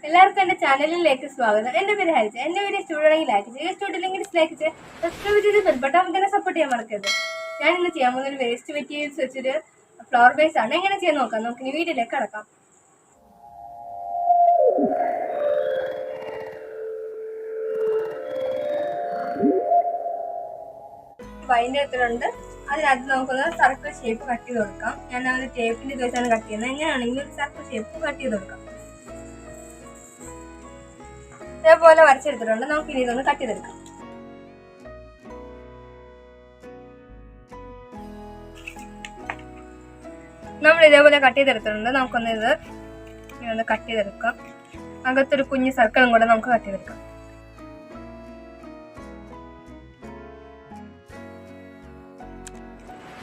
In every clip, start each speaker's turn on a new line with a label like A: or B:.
A: എല്ലാവർക്കും എൻ്റെ ചാനലിലേക്ക് സ്വാഗതം. എൻ്റെ പേര് ഹരിച്ച. എൻ്റെ വീഡിയോ ഇഷ്ടപ്പെടുകയാണെങ്കിൽ ലൈക്ക് ചെയ്യുക, ഇഷ്ടപ്പെട്ടില്ലെങ്കിൽ ഡിസ്ലൈക്ക് ചെയ്യുക, സബ്സ്ക്രൈബ് ചെയ്ത് ബെൽബട്ടൺ തന്നെ സപ്പോർട്ട് ചെയ്യാൻ മറക്കരുത്. ഞാൻ ഇന്ന് ചെയ്യാൻ പോകുന്ന ഒരു വേസ്റ്റ് മെറ്റീരിയൽസ് വെച്ചൊരു ഫ്ലവർ ബേസ് ആണ്. എങ്ങനെ ചെയ്യാൻ നോക്കാം. നമുക്ക് ഇനി വീഡിയോയിലേക്ക് കടക്കാം. വൈൻ്റെ എടുത്തിട്ടുണ്ട്. അതിനകത്ത് നമുക്കൊന്ന് സർക്കിൾ ഷേപ്പ് കട്ട് ചെയ്ത് കൊടുക്കാം. ഞാൻ ആ ഒരു ടേപ്പിൻ്റെ ഇത് വെച്ചാണ് കട്ട് ചെയ്യുന്നത്. എങ്ങനെയാണെങ്കിലും ഒരു സർക്കിൾ ഷേപ്പ് കട്ട് ചെയ്ത് കൊടുക്കാം. ഇതേപോലെ വരച്ചെടുത്തിട്ടുണ്ട്. നമുക്ക് ഇനി ഇതൊന്ന് കട്ട് ചെയ്തെടുക്കാം. നമ്മൾ ഇതേപോലെ കട്ട് ചെയ്തെടുത്തിട്ടുണ്ട്. നമുക്കൊന്ന് ഇത് ഇങ്ങനെ കട്ട് ചെയ്തെടുക്കാം. അകത്തൊരു കുഞ്ഞു സർക്കിളും കൂടെ നമുക്ക് കട്ട് ചെയ്തെടുക്കാം.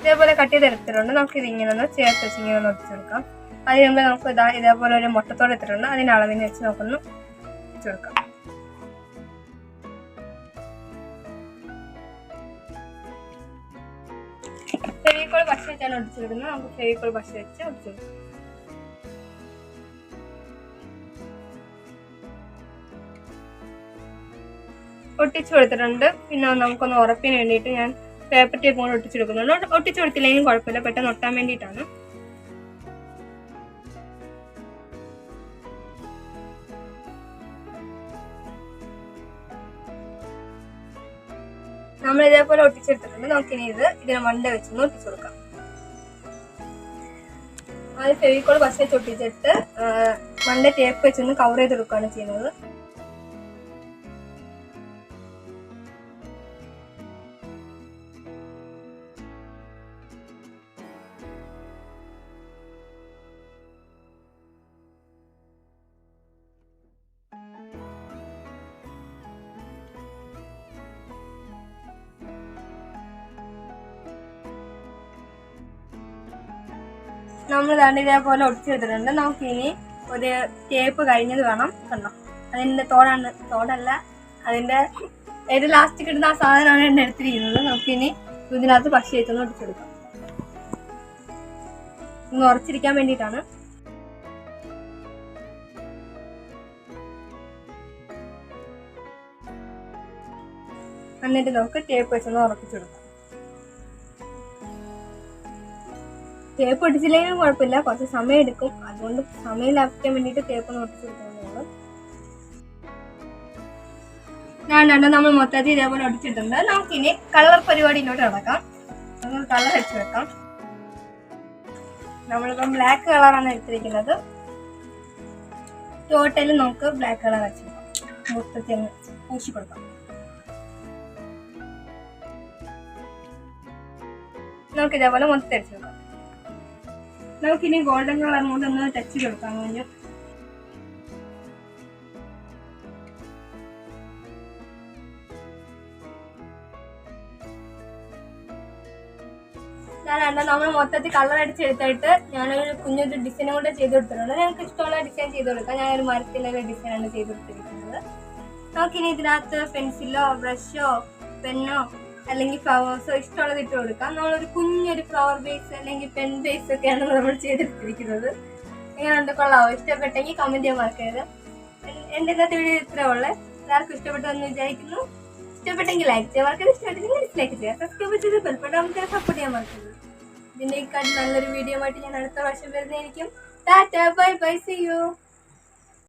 A: ഇതേപോലെ കട്ട് ചെയ്തെടുത്തിട്ടുണ്ട്. നമുക്ക് ഇത് ഇങ്ങനെ ഒന്ന് ചേർത്ത് വെച്ച് ഇങ്ങനെ ഒന്ന് ഒട്ടിച്ചെടുക്കാം. അതിന് മുമ്പ് നമുക്ക് ഇതേപോലെ ഒരു മുട്ടത്തോടെ എടുത്തിട്ടുണ്ട്. അതിൻ്റെ അളവിന് വെച്ച് നമുക്കൊന്ന് ഒട്ടിച്ചെടുക്കാം. ഫെവിക്കോൾ പശ വെച്ചാണ് ഒട്ടിച്ചെടുക്കുന്നത്. നമുക്ക് ഫെവിക്കോൾ പശ വെച്ച് ഒട്ടിച്ചെടുക്കാം. ഒട്ടിച്ചു കൊടുത്തിട്ടുണ്ട്. പിന്നെ നമുക്കൊന്ന് ഉറപ്പിന് വേണ്ടിയിട്ട് ഞാൻ പേപ്പർ ടേപ്പ് കൊണ്ട് ഒട്ടിച്ചെടുക്കുന്നുണ്ട്. ഒട്ടിച്ചു കൊടുത്തില്ലെങ്കിലും കുഴപ്പമില്ല, പെട്ടെന്ന് ഒട്ടാൻ വേണ്ടിയിട്ടാണ്. നമ്മൾ ഇതേപോലെ ഒട്ടിച്ചെടുത്തിട്ടുണ്ട്. നമുക്കിനി ഇതിനെ മണ്ട വെച്ചൊന്ന് ഒട്ടിച്ചു കൊടുക്കാം. അത് ഫെവിക്കോൾ പശ വെച്ച് ഒട്ടിച്ചിട്ട് മണ്ട ടേപ്പ് വെച്ചൊന്ന് കവർ ചെയ്ത് കൊടുക്കുകയാണ് ചെയ്യുന്നത്. നമ്മൾ ഇതേപോലെ ഒട്ടിച്ചെടുത്തിട്ടുണ്ട്. നമുക്കിനി ഒരു ടേപ്പ് കഴിഞ്ഞത് വേണം. കണ്ടോ, അതിൻ്റെ തോടല്ല, അതിൻ്റെ ഏത് ലാസ്റ്റ് കിട്ടുന്ന ആ സാധനമാണ് എന്നെ എടുത്തിരിക്കുന്നത്. നമുക്കിനി ഇതിനകത്ത് പശ വെച്ചൊന്ന് ഒട്ടിച്ചെടുക്കാം. ഒന്ന് ഉറച്ചിരിക്കാൻ വേണ്ടിയിട്ടാണ്. എന്നിട്ട് നമുക്ക് ടേപ്പ് വെച്ചൊന്ന് ഉറപ്പിച്ചെടുക്കാം. ടേപ്പ് ഒട്ടിച്ചില്ലെങ്കിലും കുഴപ്പമില്ല, കുറച്ച് സമയം എടുക്കും. അതുകൊണ്ട് സമയം ലാഭിക്കാൻ വേണ്ടിയിട്ട് ടേപ്പ് ഒന്ന് ഒട്ടിച്ചു കൊടുക്കുന്നത്. നമ്മൾ മൊത്തത്തിൽ ഇതേപോലെ ഒട്ടിച്ചിട്ടുണ്ട്. നമുക്കിനി കളർ പരിപാടിയിലോട്ട് നടക്കാം. നമുക്ക് കളർ അടിച്ചു വെക്കാം. നമ്മളിപ്പം ബ്ലാക്ക് കളറാണ് എടുത്തിരിക്കുന്നത്. ടോട്ടല് നമുക്ക് ബ്ലാക്ക് കളർ അടിച്ചു വെക്കാം. മൊത്തത്തിൽ ഒന്ന് പൂശി കൊടുക്കാം. നമുക്ക് ഇതേപോലെ മൊത്തത്തിൽ അടിച്ചു വെക്കാം. നമുക്കിനി ഗോൾഡൻ കളർ കൊണ്ട് ഒന്ന് ടച്ച് ചെയ്ത് കൊടുക്കാം. കഴിഞ്ഞു നമ്മൾ മൊത്തത്തിൽ കളർ അടിച്ചെടുത്തിട്ട് ഞാനൊരു കുഞ്ഞൊരു ഡിസൈനും കൂടെ ചെയ്ത് കൊടുത്തിട്ടുണ്ട്. ഞങ്ങൾക്ക് ഇഷ്ടമുള്ള ഡിസൈൻ ചെയ്ത് കൊടുക്കാം. ഞാനൊരു മരത്തിൻ്റെ ഡിസൈനാണ് ചെയ്ത് കൊടുത്തിരിക്കുന്നത്. നമുക്കിനി ഇതിനകത്ത് പെൻസിലോ ബ്രഷോ പെന്നോ അല്ലെങ്കിൽ ഫ്ലവേഴ്സോ ഇഷ്ടമുള്ളത് ഇട്ട് കൊടുക്കാം. നമ്മളൊരു കുഞ്ഞൊരു ഫ്ലവർ ബേസ് അല്ലെങ്കിൽ പെൻ ബേസ് ഒക്കെയാണ് നമ്മൾ ചെയ്തെടുത്തിരിക്കുന്നത്. എങ്ങനെയുണ്ട്, കൊള്ളാവോ? ഇഷ്ടപ്പെട്ടെങ്കിൽ കമൻറ്റ് ചെയ്യാൻ മറക്കരുത്. എൻ്റെ ഇന്നത്തെ വീഡിയോ ഇത്രേ ഉള്ളൂ. എല്ലാവർക്കും ഇഷ്ടപ്പെട്ടെന്ന് വിചാരിക്കുന്നു. ഇഷ്ടപ്പെട്ടെങ്കിൽ ലൈക്ക് ചെയ്യാൻ മറക്കരുത്, ഇഷ്ടപ്പെട്ടെങ്കിൽ ഡിസ്ലൈക്ക് ചെയ്യുക, സബ്സ്ക്രൈബ് ചെയ്ത് ബെൽബട്ടൺ സപ്പോർട്ട് ചെയ്യാൻ മറക്കരുത്. ഇതിനേക്കാൾ നല്ലൊരു വീഡിയോ ആയിട്ട് ഞാൻ അടുത്ത പ്രാവശ്യം വരുന്നതായിരിക്കും. Tata, bye bye, see U.